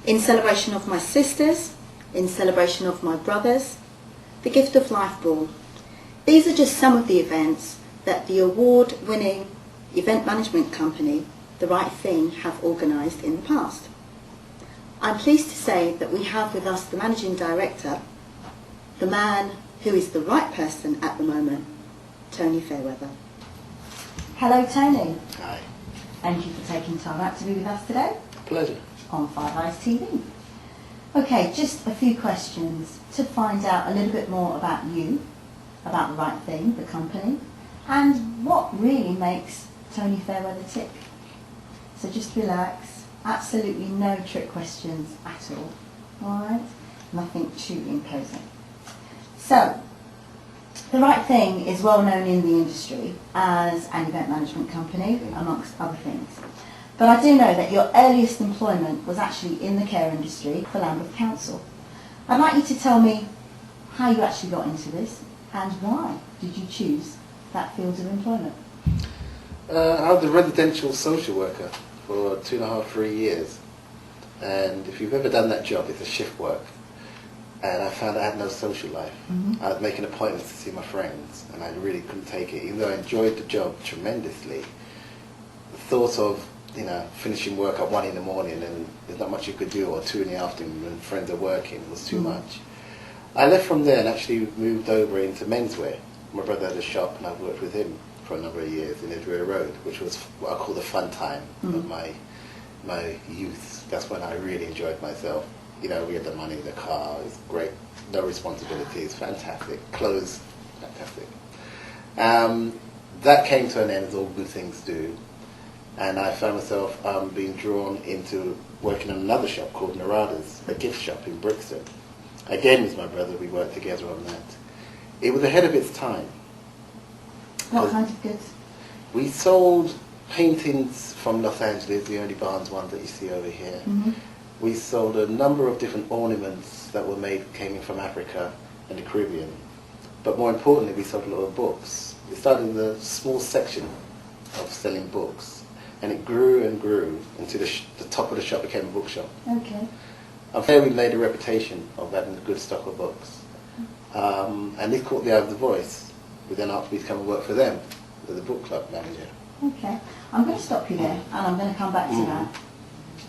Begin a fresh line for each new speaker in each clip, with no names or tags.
in celebration of my sisters, in celebration of my brothers, the Gift of Life Ball. These are just some of the events that the award-winning event management company, The Right Thing, have organised in the past. I'm pleased to say that we have with us the Managing Director, the man who is the right person at the moment, Tony Fairweather. Hello Tony.
Hi.
Thank you for taking time out to be with us today.
Pleasure.
On Five Eyes TV. Okay, just a few questions to find out a little bit more about you, about The Right Thing, the company, and what really makes Tony Fairweather tick. So just relax, absolutely no trick questions at all, alright? Nothing too imposing. So, The Right Thing is well known in the industry as an event management company, amongst other things. But I do know that your earliest employment was actually in the care industry for Lambeth Council. I'd like you to tell me how you actually got into this and why did you choose that field of employment?
I was a residential social worker for 2.5, 3 years. And if you've ever done that job, it's a shift work. And I found I had no social life. I was making appointments to see my friends and I really couldn't take it. Even though I enjoyed the job tremendously, the thought of finishing work at 1 in the morning and there's not much you could do, or 2 in the afternoon when friends are working, was too much. I left from there and actually moved over into menswear. My brother had a shop and I worked with him for a number of years in Edgware Road, which was what I call the fun time of my youth. That's when I really enjoyed myself. We had the money, the car, it was great, no responsibilities, fantastic, clothes, fantastic. That came to an end, as all good things do. And I found myself being drawn into working in another shop called Narada's, a gift shop in Brixton. Again, with my brother, we worked together on that. It was ahead of its time.
What kind of goods?
We sold paintings from Los Angeles, the only Barnes ones that you see over here. We sold a number of different ornaments that came in from Africa and the Caribbean. But more importantly, we sold a lot of books. We started with a small section of selling books. And it grew and grew until the top of the shop became a bookshop.
Okay.
And there we made a reputation of having a good stock of books. And this caught the eye of The Voice. We then asked me to come and work for them as a book club manager.
Okay. I'm going to stop you there and I'm going to come back to that.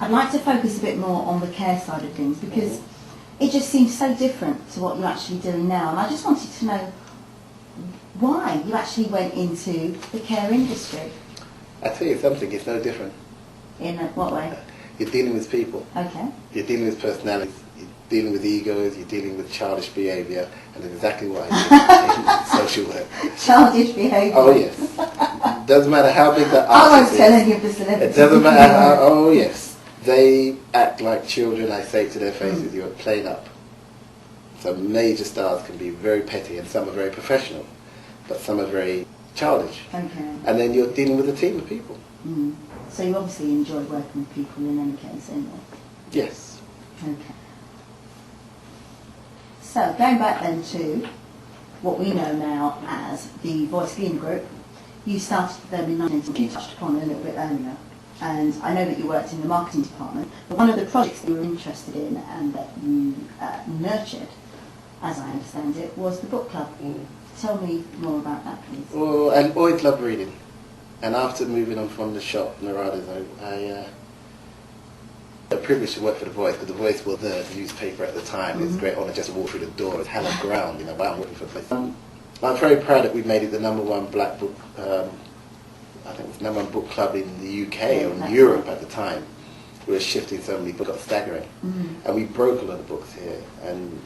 I'd like to focus a bit more on the care side of things because it just seems so different to what you're actually doing now. And I just wanted to know why you actually went into the care industry.
I tell you something, it's no different.
In what way?
You're dealing with people.
Okay.
You're dealing with personalities. You're dealing with egos. You're dealing with childish behaviour. And that's exactly what I did in social work.
Childish behaviour?
Oh, yes. Doesn't matter how big that
I
artist
won't tell any of the celebrities.
It doesn't matter how, oh, yes. They act like children. I say to their faces, you're playing up. Some major stars can be very petty and some are very professional. But some are very childish.
Okay.
And then you're dealing with a team of people.
So you obviously enjoy working with people in any case, anyway?
Yes.
Okay. So going back then to what we know now as the Voice Being Group, you started them in 1990, you touched upon it a little bit earlier. And I know that you worked in the marketing department, but one of the projects that you were interested in and that you nurtured, as I understand it, was the book club. Tell me more about that, please.
Well, I always loved reading. And after moving on from the shop, Narada's, I a privilege to work for The Voice, because The Voice was the newspaper at the time. It's a great honour just to walk through the door. It's hallowed ground, while I'm working for the place. I'm very proud that we made it the #1 black book, I think it was #1 book club in the UK or in Europe at the time. We were shifting so many books, got staggering. And we broke a lot of books here. And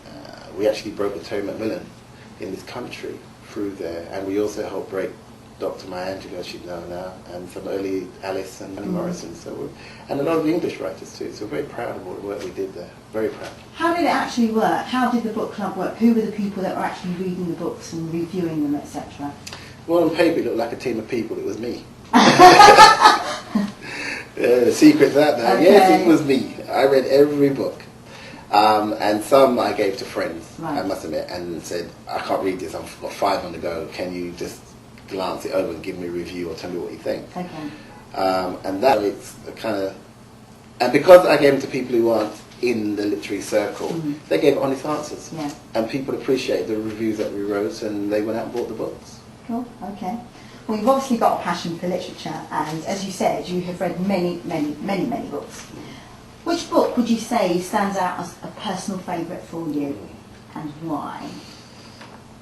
we actually broke a Terry Macmillan in this country through there, and we also helped break Dr. Maya Angelou, as she'd know now, and some early Alice and Morrison, and a lot of English writers too, so we're very proud of all the work we did there, very proud.
How did it actually work? How did the book club work? Who were the people that were actually reading the books and reviewing them, etc.?
Well, on paper it looked like a team of people, it was me. The secret's out there.
Okay.
Yes, it was me. I read every book. And some I gave to friends, I must admit, and said, I can't read this, I've got 5 on the go, can you just glance it over and give me a review or tell me what you think?
Okay.
And that it's kind of, and because I gave them to people who aren't in the literary circle, they gave honest answers.
Yeah.
And people appreciated the reviews that we wrote, and they went out and bought the books.
Cool, okay. Well, you've obviously got a passion for literature, and as you said, you have read many books. Which book would you say stands out as a personal favourite for you, and why?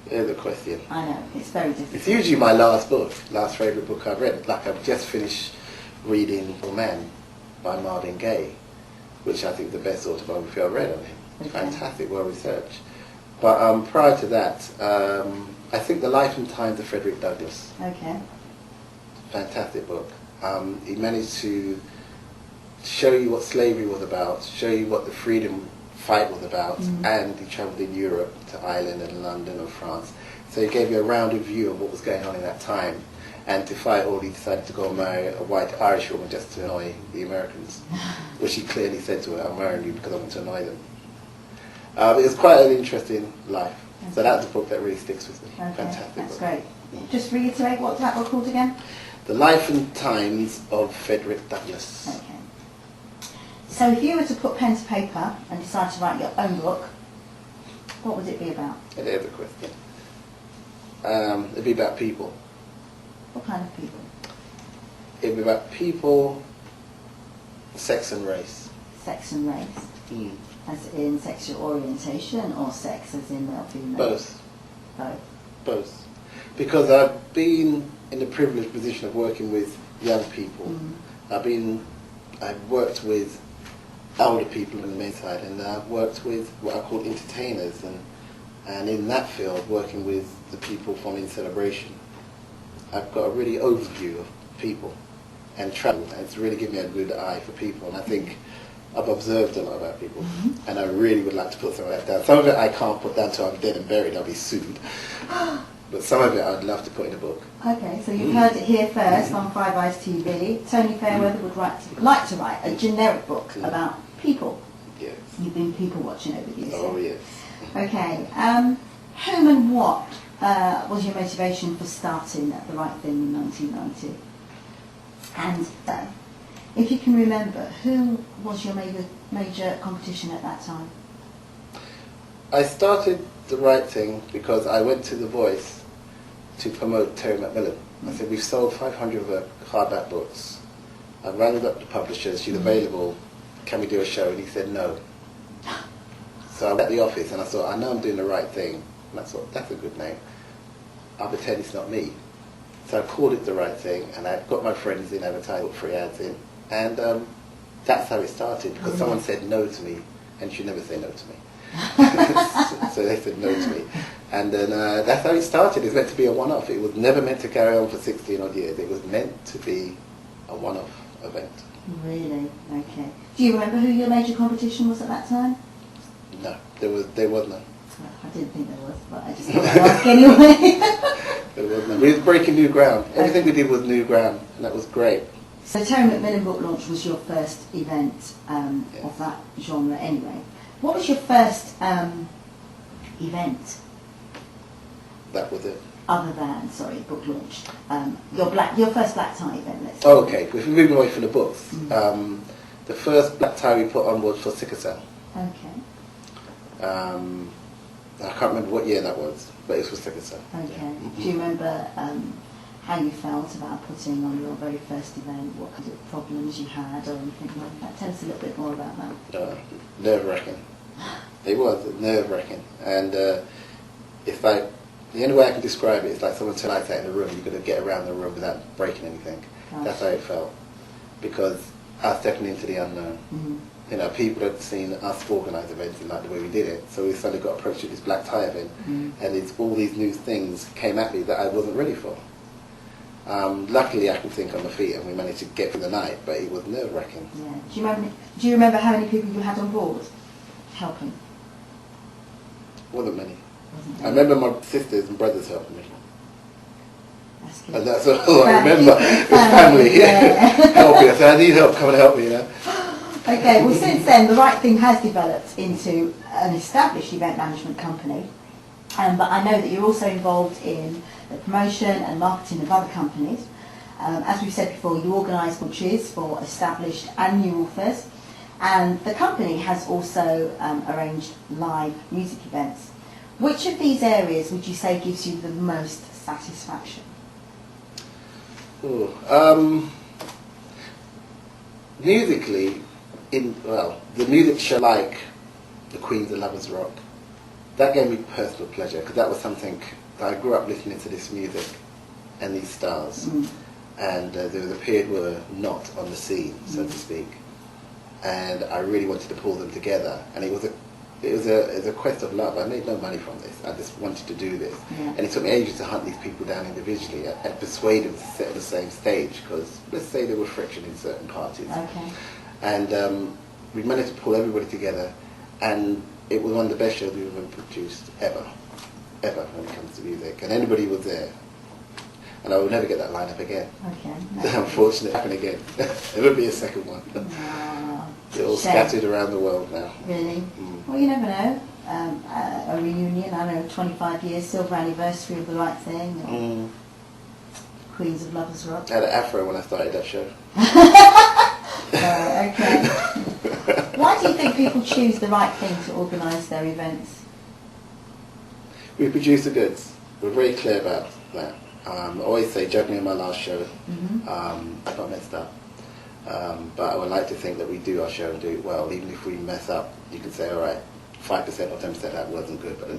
Here's a question.
I know, it's very difficult.
It's usually my last favourite book I've read. Like, I've just finished reading Man by Marvin Gaye, which I think is the best autobiography I've read on him.
Okay.
Fantastic, well researched. But prior to that, I think The Life and Times of Frederick Douglass.
Okay.
Fantastic book. He managed to show you what slavery was about, show you what the freedom fight was about, and he travelled in Europe to Ireland and London and France. So he gave you a rounded view of what was going on in that time. And to fight all, he decided to go and marry a white Irish woman just to annoy the Americans, which he clearly said to her, "I'm marrying you because I want to annoy them." It was quite an interesting life. Okay. So that's a book that really sticks with me.
Okay,
Fantastic
that's
book.
great. Just reiterate, what's that book called again?
The Life and Times of Frederick Douglass.
Okay. So if you were to put pen to paper and decide to write your own book, what would it be about?
There's a question. It'd be about people.
What kind of people?
It'd be about people, sex and race.
Sex and race? As in sexual orientation, or sex as in male, female?
Both.
Both.
Both. Because I've been in the privileged position of working with young people. I've worked with older people on the main side, and I've worked with what I call entertainers, and in that field, working with the people from In Celebration. I've got a really overview of people and travel, and it's really given me a good eye for people, and I think I've observed a lot about people, and I really would like to put some of that down. Some of it I can't put down till I'm dead and buried, I'll be sued. But some of it I'd love to put in a book.
Okay, so you've heard it here first on Five Eyes TV. Tony Fairweather would like to write a generic book about people.
Yes.
You've been people watching over the years.
Oh, yes.
Okay, whom and what was your motivation for starting The Right Thing in 1990? And if you can remember, who was your major competition at that time?
I started The Right Thing because I went to The Voice to promote Terry McMillan. I said, we've sold 500 of her hardback books. I rang up the publisher, she's available, can we do a show? And he said no. So I went at the office and I thought, I know I'm doing the right thing. And I thought, that's a good name. I'll pretend it's not me. So I called it The Right Thing, and I got my friends in, advertised, put free ads in. And that's how it started, because someone said no to me, and she'd never say no to me. So they said no to me. And then that's how it started. It was meant to be a one-off. It was never meant to carry on for 16 odd years. It was meant to be a one-off event.
Really? Okay. Do you remember who your major competition was at that time?
No, there was none.
Well, I didn't think there was, but I just thought I'd ask anyway.
There was none. We were breaking new ground. Everything we did was new ground, and that was great.
So Terry McMillan Book Launch was your first event of that genre anyway. What was your first event?
That was it.
Other than, sorry, book launch. Your first black tie event, let's say.
Oh, okay, if we're moving away from the books, the first black tie we put on was for Sickle Cell.
Okay.
I can't remember what year that was, but it was for Sickle Cell.
Okay. Do you remember how you felt about putting on your very first event? What kind of problems you had or anything like that? Tell us a little bit more about that.
Nerve-wracking. It was nerve-wracking, and it's like, the only way I can describe it is like someone turned lights out in the room. You've got to get around the room without breaking anything.
Gosh.
That's how it felt, because I was stepping into the unknown. You know, people had seen us organise events and like the way we did it, so we suddenly got approached with this black tie event, and it's all these new things came at me that I wasn't ready for. Luckily, I can think on my feet, and we managed to get through the night, but it was nerve-wracking.
Yeah. Do you remember how many people you had on board helping?
Wasn't many. I remember my sisters and brothers helping me.
That's good.
And that's all I remember. It's family. Helping. I said, I need help, come and help me, you know.
Okay, well since then The Right Thing has developed into an established event management company, but I know that you're also involved in the promotion and marketing of other companies. As we've said before, you organise launches for established and new authors. And the company has also arranged live music events. Which of these areas would you say gives you the most satisfaction?
Musically, the music show like the Queens of Lovers Rock, that gave me personal pleasure because that was something I grew up listening to this music and these stars, and there was a period where we were not on the scene, so to speak, and I really wanted to pull them together, and it was a quest of love. I made no money from this. I just wanted to do this, and it took me ages to hunt these people down individually and persuade them to sit on the same stage because let's say there was friction in certain parties.
Okay.
And we managed to pull everybody together, and it was one of the best shows we've ever produced ever when it comes to music, and anybody was there. And I will never get that lineup again.
Okay.
No. Unfortunately, it happened again. There will be a second one. They're all scattered around the world now.
Really? Well, you never know. A reunion, I don't know, 25 years, silver anniversary of The Right Thing, Queens of Lovers Rock.
I had an afro when I started that show.
Okay. Why do you think people choose The Right Thing to organise their events?
We produce the goods. We're very clear about that. I always say, juggling in my last show, I got messed up. But I would like to think that we do our show and do it well. Even if we mess up, you can say, all right, 5% or 10% that wasn't good, but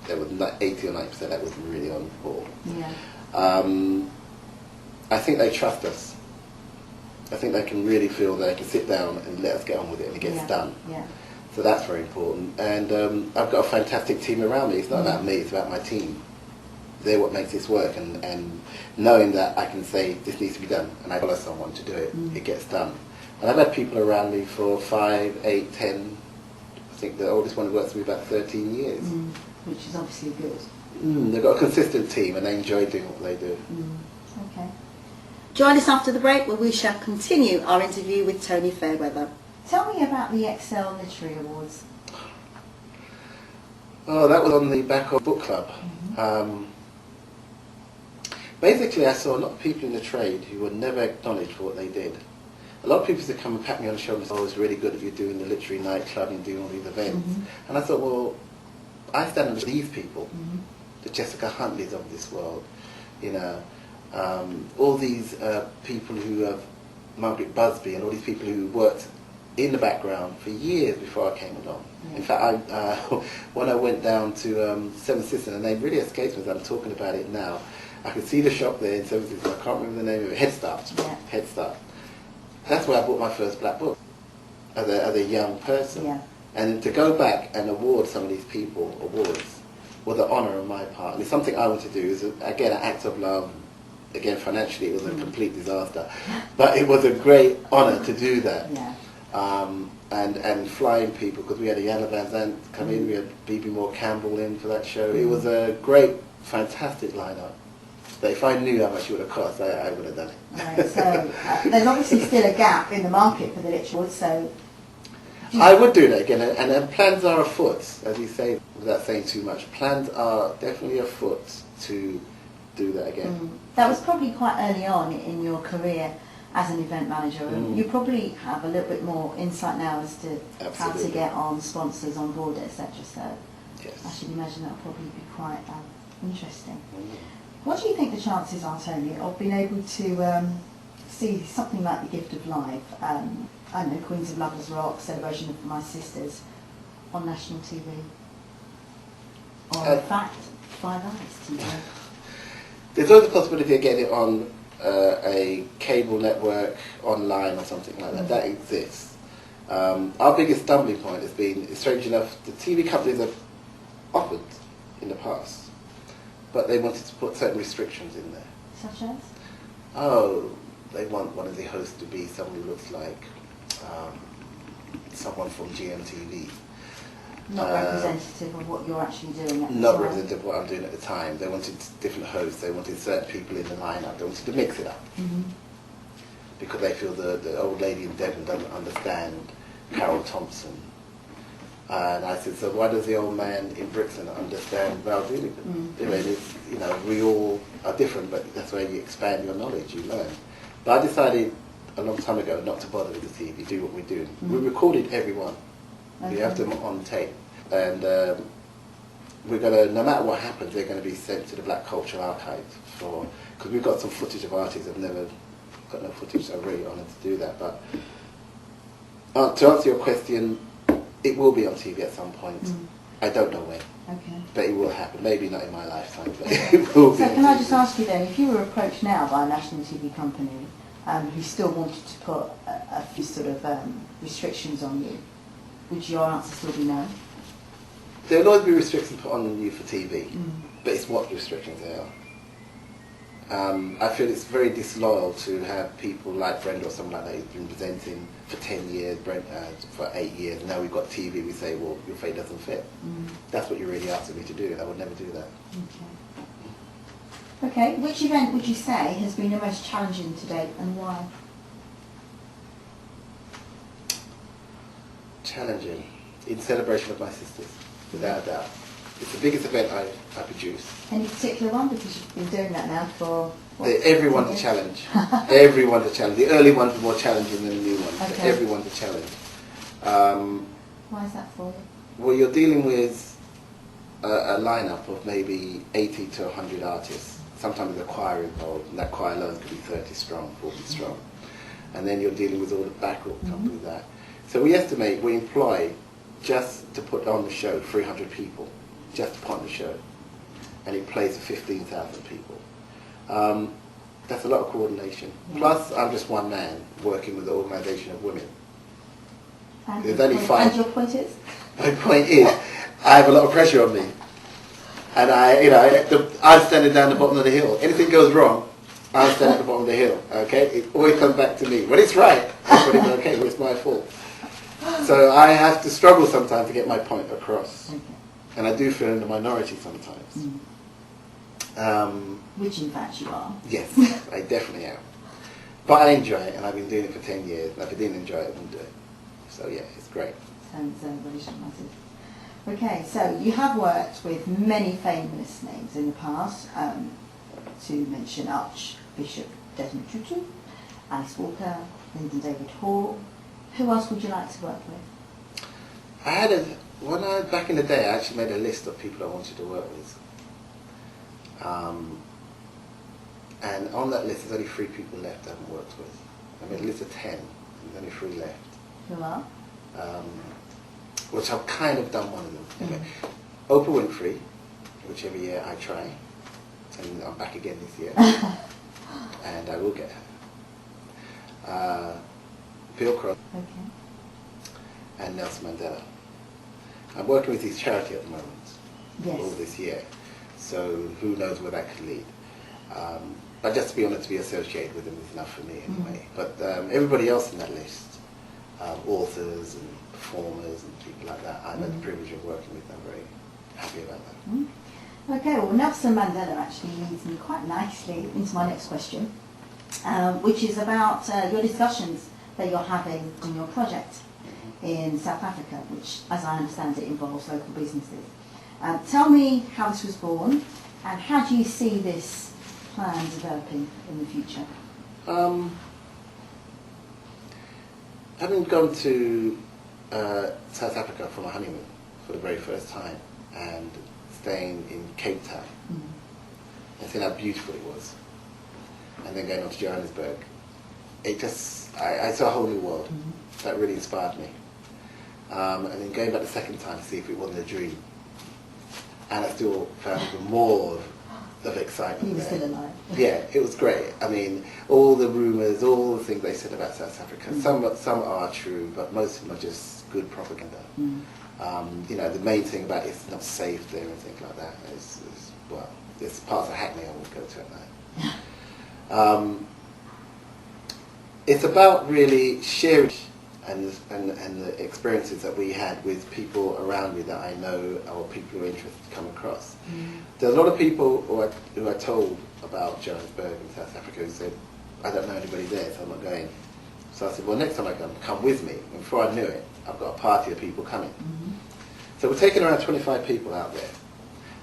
there was 80 or 90% that was really on board.
Yeah.
I think they trust us. I think they can really feel they can sit down and let us get on with it and it gets done.
Yeah.
So that's very important. And I've got a fantastic team around me. It's not about me, it's about my team. They're what makes this work, and knowing that I can say this needs to be done and I follow someone to do it, it gets done. And I've had people around me for 5, 8, 10, I think the oldest one who works with me about 13 years.
Which is obviously good.
They've got a consistent team and they enjoy doing what they do.
Okay. Join us after the break where we shall continue our interview with Tony Fairweather. Tell me about the Excel Literary Awards.
Oh, that was on the back of book club. Basically, I saw a lot of people in the trade who were never acknowledged for what they did. A lot of people used to come and pat me on the shoulder and say, oh, it's really good that you're doing the literary nightclub and doing all these events. And I thought, well, I stand with these people, the Jessica Huntleys of this world, you know, all these people who have Margaret Busby and all these people who worked in the background for years before I came along. In fact, when I went down to Seven Sisters, and the name really escapes me as I'm talking about it now, I could see the shop there in Seven Sisters, I can't remember the name of it, Head Start. Head Start. That's where I bought my first black book, as a young person. And to go back and award some of these people awards was an honour on my part. And it's something I want to do. It's, again, an act of love. Again, financially, it was a complete disaster. But it was a great honour to do that. And flying people, because we had a Yana Van Zandt come in, we had B.B. Moore Campbell in for that show. It was a great, fantastic lineup. But if I knew how much it would have cost, I would have done it.
Right, so there's obviously still a gap in the market for the literature awards, so...
I would do that again, and plans are afoot, as you say, without saying too much. Plans are definitely afoot to do that again.
That was probably quite early on in your career as an event manager. You probably have a little bit more insight now as to how to get on sponsors on board, etc. So I should imagine that will probably be quite interesting. What do you think the chances are, Tony, of being able to see something like The Gift of Life, I don't know, Queens of Lovers Rock, Celebration of My Sisters, on national TV? Or in fact, Five Eyes TV?
There's always a possibility of getting it on a cable network, online or something like that. That exists. Our biggest stumbling point has been, strange enough, the TV companies have offered in the past, but they wanted to put certain restrictions in there.
Such as?
Oh, they want one of the hosts to be someone who looks like someone from GMTV.
Not representative of what you're actually doing at the time.
Not representative of what I'm doing at the time. They wanted different hosts, they wanted certain people in the lineup, they wanted to mix it up. Because they feel the old lady in Devon doesn't understand Carol Thompson. And I said, so why does the old man in Brixton understand Val Doonican? I mean, it's, we all are different, but that's where you expand your knowledge, you learn. But I decided a long time ago not to bother with the TV, do what we do. We recorded everyone.
Okay.
We have them on tape. And we're going to, no matter what happens, they're going to be sent to the Black Cultural Archives because we've got some footage of artists. I've never got no footage, so I'm really honoured to do that. But to answer your question, it will be on TV at some point. I don't know when.
Okay.
But it will happen. Maybe not in my lifetime, but it will be.
So can I just ask you then, if you were approached now by a national TV company who still wanted to put a few sort of restrictions on you, would your answer still be no?
There will always be restrictions put on you for TV, but it's what restrictions they are. I feel it's very disloyal to have people like Brenda or someone like that who's been presenting for 10 years, for 8 years, and now we've got TV, we say, well, your fate doesn't fit. That's what you're really asking me to do, and I would never do that.
Okay, which event would you say has been the most challenging to date, and why?
Challenging, in celebration of my sisters, without a doubt. It's the biggest event I produce.
Any particular one? Because you've been doing that now for...
Everyone's a challenge. Everyone's a challenge. The early ones are more challenging than the new ones.
Okay.
But everyone's a challenge.
Why is that for you?
Well, you're dealing with a lineup of maybe 80 to 100 artists. Sometimes there's a choir involved, and that choir alone could be 30 strong, 40 strong. And then you're dealing with all the backup company with that. So we estimate we employ, just to put on the show, 300 people, just to put on the show. And it plays for 15,000 people. That's a lot of coordination. Plus, I'm just one man working with an organisation of women.
And
There's only 5.
And your point is?
My point is, I have a lot of pressure on me. And I'm standing down the bottom of the hill. Anything goes wrong, I'm standing at the bottom of the hill. Okay? It always comes back to me. When it's right, everybody's okay. When it's my fault. So I have to struggle sometimes to get my point across.
Okay.
And I do feel in the minority sometimes.
Which in fact you are.
Yes, I definitely am. But I enjoy it, and I've been doing it for 10 years, and if I didn't enjoy it, I wouldn't do it. So yeah, it's great.
Sounds really massive. Okay, so you have worked with many famous names in the past, to mention Archbishop Desmond Tutu, Alice Walker, Lyndon David Hall. Who else would you like to work with?
Back in the day, I actually made a list of people I wanted to work with. And on that list, there's only 3 people left I haven't worked with. I made a list of 10, and there's only 3 left.
Who are?
Which I've kind of done one of them. Anyway, Oprah Winfrey, which every year I try, and I'm back again this year, and I will get her. Bill Crosby, and Nelson Mandela. I'm working with his charity at the moment, all this year, so who knows where that could lead. But just to be honest, to be associated with them is enough for me anyway. But everybody else in that list, authors and performers and people like that, I've had the privilege of working with them. I'm very happy about that.
Okay, well Nelson Mandela actually leads me quite nicely into my next question, which is about your discussions that you're having on your project in South Africa, which, as I understand it, involves local businesses. Tell me how this was born, and how do you see this plan developing in the future?
Having gone to South Africa for my honeymoon for the very first time, and staying in Cape Town, and seeing how beautiful it was, and then going on to Johannesburg, I saw a whole new world. That really inspired me. And then going back the second time to see if it wasn't a dream. And I still found even more of excitement
He was
there.
still alive.
Yeah, it was great. I mean, all the rumours, all the things they said about South Africa, some are true, but most of them are just good propaganda. The main thing about it's not safe there and things like that. There's parts of Hackney I won't go to at night. It's about really sharing and the experiences that we had with people around me that I know or people who are interested to come across. There's a lot of people who I told about Johannesburg in South Africa who said, I don't know anybody there, so I'm not going. So I said, well, next time I come with me. And before I knew it, I've got a party of people coming. So we're taking around 25 people out there.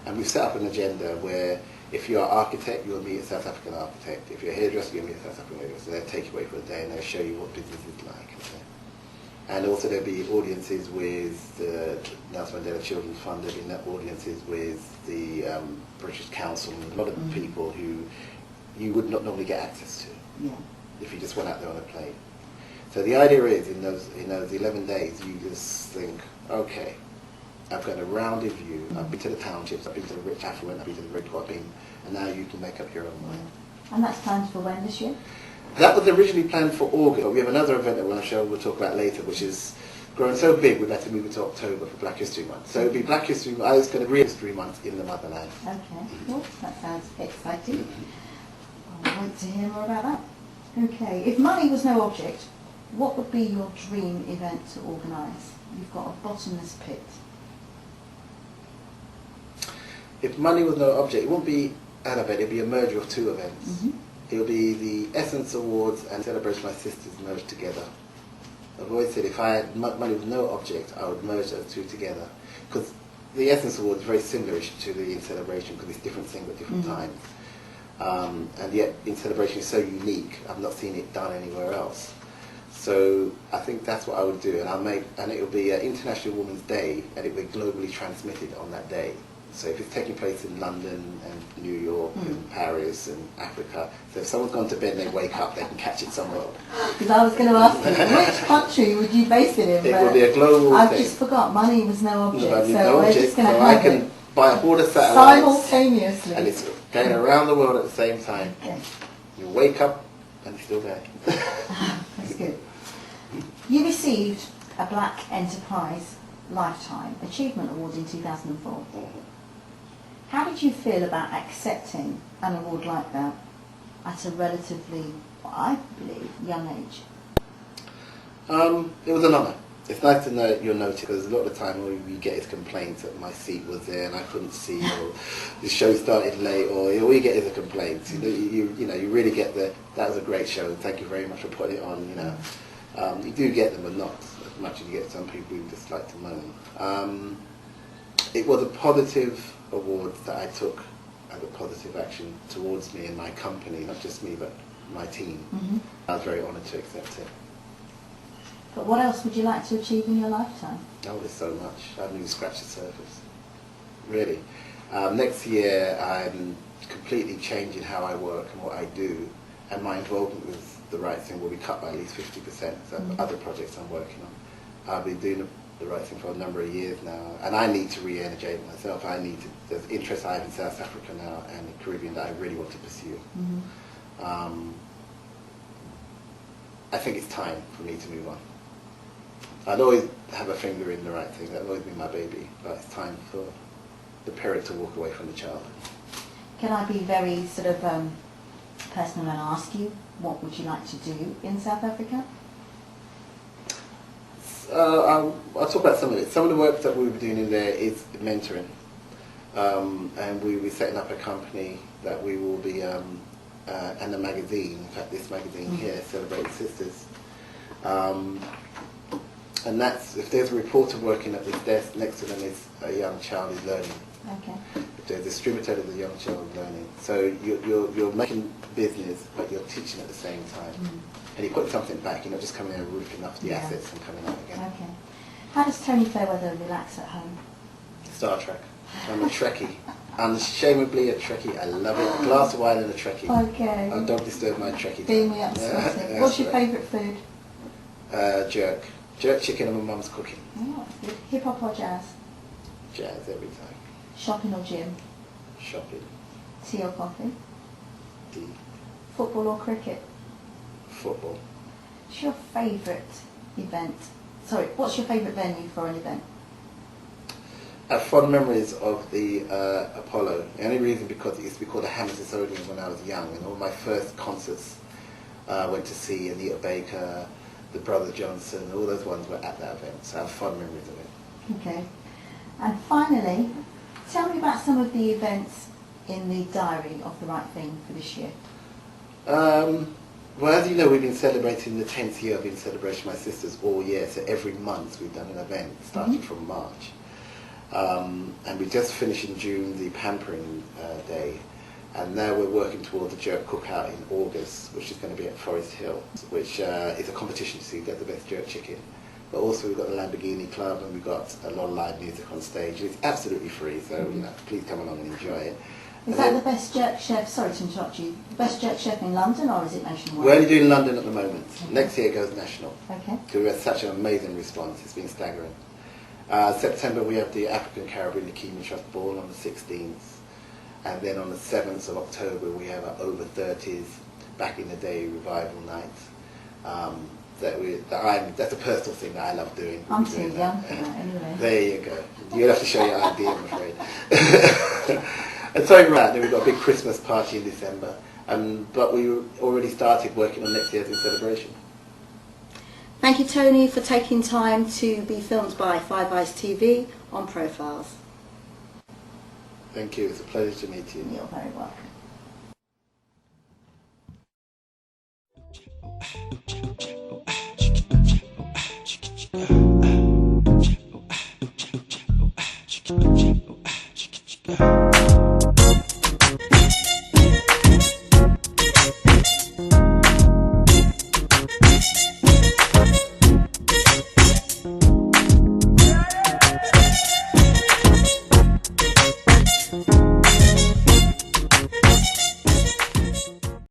And we've set up an agenda where If you're an architect, you'll meet a South African architect. If you're a hairdresser, you'll meet a South African hairdresser. They'll take you away for a day and they'll show you what business is like. Okay? And also there'll be audiences with the Nelson Mandela Children's Fund, there'll be audiences with the British Council and a lot of people who you would not normally get access to if you just went out there on a plane. So the idea is in those 11 days you just think, okay, I've got a rounded view, I've been to the townships, I've been to the rich affluent, I've been to the very poor, and now you can make up your own mind.
And that's planned for when this year?
That was originally planned for August, but we have another event that we'll talk about later, which is growing so big we've had to move it to October for Black History Month. So it'll be Black History Month, I was going to read History Month in the motherland.
Okay, cool. That sounds exciting. I'll wait to hear more about that. Okay, if money was no object, what would be your dream event to organise? You've got a bottomless pit.
If money was no object, it won't be an event, it'll be a merger of two events. It'll be the Essence Awards and Celebrate My Sisters merged together. I've always said if I had money with no object, I would merge those two together. Because the Essence Awards is very similar to the In Celebration because it's different things at different times. And yet In Celebration is so unique, I've not seen it done anywhere else. So I think that's what I would do, and it'll be International Women's Day, and it will be globally transmitted on that day. So if it's taking place in London and New York and Paris and Africa, so if someone's gone to bed and they wake up, they can catch it somewhere.
Because I was going to ask you, which country would you base it in?
It will be a global
I've
thing.
just forgot, money was no object,
Money,
so
no
we're
object,
just going to
so
have
I can
it
buy all the satellites
simultaneously.
and it's going around the world at the same time.
Okay.
You wake up and it's still there.
That's good. You received a Black Enterprise Lifetime Achievement Award in 2004. How did you feel about accepting an award like that at a relatively, I believe, young age?
It was an honour. It's nice to know you're noticed because a lot of the time all you get is complaints that my seat was there and I couldn't see, or the show started late, or all you get is a complaint. You really get that was a great show and thank you very much for putting it on. You do get them, but not as much as you get some people who just like to moan. It was a positive award that I took as a positive action towards me and my company, not just me but my team. I was very honoured to accept it.
But what else would you like to achieve in your lifetime?
Oh, there's so much. I haven't even scratched the surface. Really. Next year I'm completely changing how I work and what I do, and my involvement with the right thing will be cut by at least 50%. So other projects I'm working on. I've been doing the right thing for a number of years now, and I need to re-energize myself. There's interests I have in South Africa now and the Caribbean that I really want to pursue. I think it's time for me to move on. I'd always have a finger in the right thing, that'll always be my baby, but it's time for the parent to walk away from the child.
Can I be very sort of personal and ask you, what would you like to do in South Africa?
I'll talk about some of it. Some of the work that we'll be doing in there is mentoring. And we'll be setting up a company that we will be, and a magazine, in fact this magazine here, Celebrate Sisters. And that's, if there's a reporter working at this desk, next to them is a young child who's learning.
Okay.
If there's a distributor, there's a young child learning. So you're making business, but you're teaching at the same time. And you're putting something back, you're not just coming in and roofing off the assets and coming out again.
Okay. How does Tony Fairweather relax at home?
Star Trek. I'm a Trekkie. Unashamedly a Trekkie. I love it. A glass of wine and a Trekkie.
Okay.
Oh, don't disturb my Trekkie.
Beam me up, sweating. What's your favourite food?
Jerk. Jerk chicken and my mum's cooking.
Oh, that's good. Hip hop or jazz?
Jazz every time.
Shopping or gym?
Shopping.
Tea or coffee?
Tea.
Football or cricket?
Football.
What's your favourite event? Sorry, what's your favourite venue for an event?
I have fond memories of the Apollo. The only reason because it used to be called the Hammersmith Odeon when I was young, and all my first concerts I went to see Anita Baker, the Brother Johnson, all those ones were at that event, so I have fond memories of it.
Okay. And finally, tell me about some of the events in the diary of The Right Thing for this year.
Well, as you know, we've been celebrating the 10th year of In Celebration My Sisters all year, so every month we've done an event, starting from March. And we just finished in June the Pampering Day, And now we're working towards a jerk cookout in August, which is going to be at Forest Hill, which is a competition to see who gets the best jerk chicken. But also we've got the Lamborghini Club, and we've got a lot of live music on stage. It's absolutely free, so please come along and enjoy it.
Is that the best jerk chef, sorry to interrupt you, the best jerk chef in London, or is it nationwide?
We're only doing London at the moment.
Okay.
Next year it goes national.
Okay.
So we had such an amazing response. It's been staggering. September we have the African Caribbean Leukemia Trust Ball on the 16th. And then on the 7th of October we have our over 30s back in the day revival night. That's a personal thing that I love doing.
I'm too young for that anyway.
There you go. You'll have to show your ID, I'm afraid. And so right, then we've got a big Christmas party in December. But we already started working on next year's celebration.
Thank you, Tony, for taking time to be filmed by Five Eyes TV on Profiles.
Thank you. It's a pleasure to meet you.
You're very welcome.